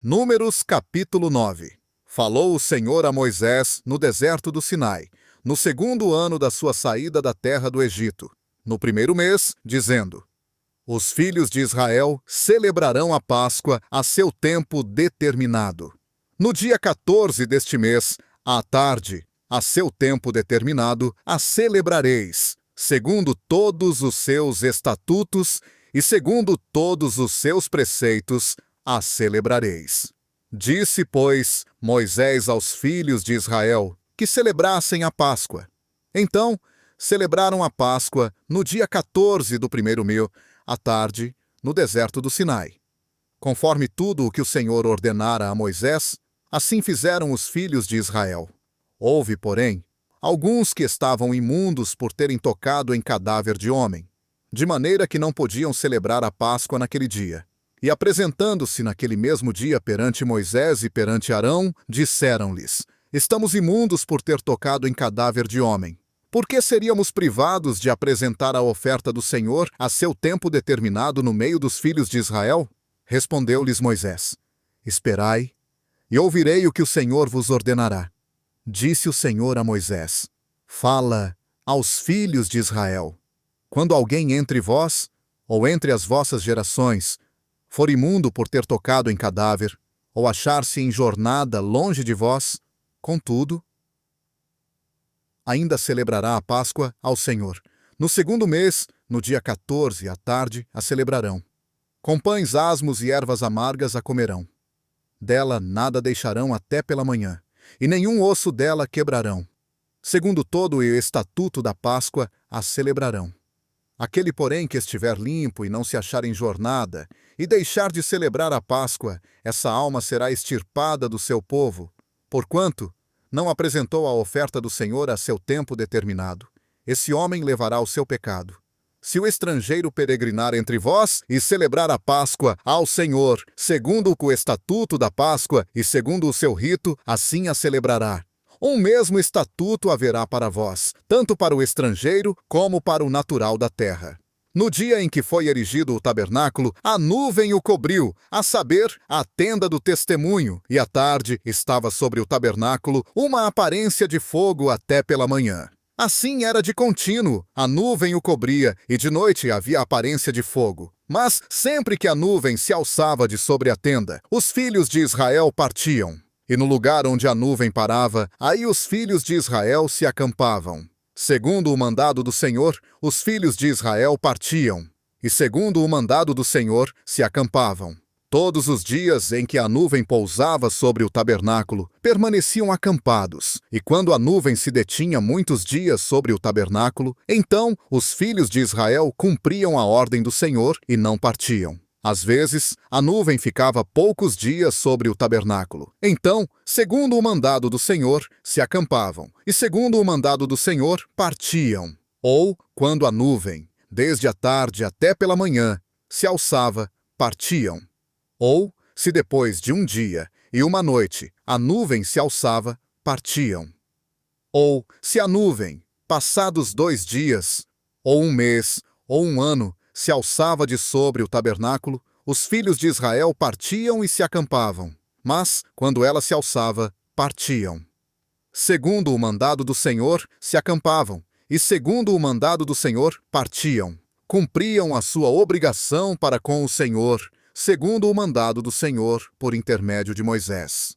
Números capítulo 9. Falou o Senhor a Moisés no deserto do Sinai, no segundo ano da sua saída da terra do Egito, no primeiro mês, dizendo: Os filhos de Israel celebrarão a Páscoa a seu tempo determinado. No dia 14 deste mês, à tarde, a seu tempo determinado, a celebrareis, segundo todos os seus estatutos e segundo todos os seus preceitos, a celebrareis. Disse, pois, Moisés aos filhos de Israel que celebrassem a Páscoa. Então, celebraram a Páscoa no dia 14 do primeiro mês, à tarde, no deserto do Sinai. Conforme tudo o que o Senhor ordenara a Moisés, assim fizeram os filhos de Israel. Houve, porém, alguns que estavam imundos por terem tocado em cadáver de homem, de maneira que não podiam celebrar a Páscoa naquele dia. E apresentando-se naquele mesmo dia perante Moisés e perante Arão, disseram-lhes: Estamos imundos por ter tocado em cadáver de homem. Por que seríamos privados de apresentar a oferta do Senhor a seu tempo determinado no meio dos filhos de Israel? Respondeu-lhes Moisés: Esperai, e ouvirei o que o Senhor vos ordenará. Disse o Senhor a Moisés: Fala aos filhos de Israel: Quando alguém entre vós, ou entre as vossas gerações, for imundo por ter tocado em cadáver, ou achar-se em jornada longe de vós, contudo, ainda celebrará a Páscoa ao Senhor. No segundo mês, no dia 14, à tarde, a celebrarão. Com pães asmos e ervas amargas a comerão. Dela nada deixarão até pela manhã, e nenhum osso dela quebrarão. Segundo todo o estatuto da Páscoa, a celebrarão. Aquele, porém, que estiver limpo e não se achar em jornada, e deixar de celebrar a Páscoa, essa alma será extirpada do seu povo, porquanto não apresentou a oferta do Senhor a seu tempo determinado. Esse homem levará o seu pecado. Se o estrangeiro peregrinar entre vós e celebrar a Páscoa ao Senhor, segundo o estatuto da Páscoa e segundo o seu rito, assim a celebrará. Um mesmo estatuto haverá para vós, tanto para o estrangeiro como para o natural da terra. No dia em que foi erigido o tabernáculo, a nuvem o cobriu, a saber, a tenda do testemunho, e à tarde estava sobre o tabernáculo uma aparência de fogo até pela manhã. Assim era de contínuo, a nuvem o cobria, e de noite havia aparência de fogo. Mas sempre que a nuvem se alçava de sobre a tenda, os filhos de Israel partiam. E no lugar onde a nuvem parava, aí os filhos de Israel se acampavam. Segundo o mandado do Senhor, os filhos de Israel partiam, e segundo o mandado do Senhor, se acampavam. Todos os dias em que a nuvem pousava sobre o tabernáculo, permaneciam acampados, e quando a nuvem se detinha muitos dias sobre o tabernáculo, então os filhos de Israel cumpriam a ordem do Senhor e não partiam. Às vezes, a nuvem ficava poucos dias sobre o tabernáculo. Então, segundo o mandado do Senhor, se acampavam, e segundo o mandado do Senhor, partiam. Ou, quando a nuvem, desde a tarde até pela manhã, se alçava, partiam. Ou, se depois de um dia e uma noite a nuvem se alçava, partiam. Ou, se a nuvem, passados 2 dias, ou um mês, ou um ano, se alçava de sobre o tabernáculo, os filhos de Israel partiam e se acampavam. Mas, quando ela se alçava, partiam. Segundo o mandado do Senhor, se acampavam, e segundo o mandado do Senhor, partiam. Cumpriam a sua obrigação para com o Senhor, segundo o mandado do Senhor, por intermédio de Moisés.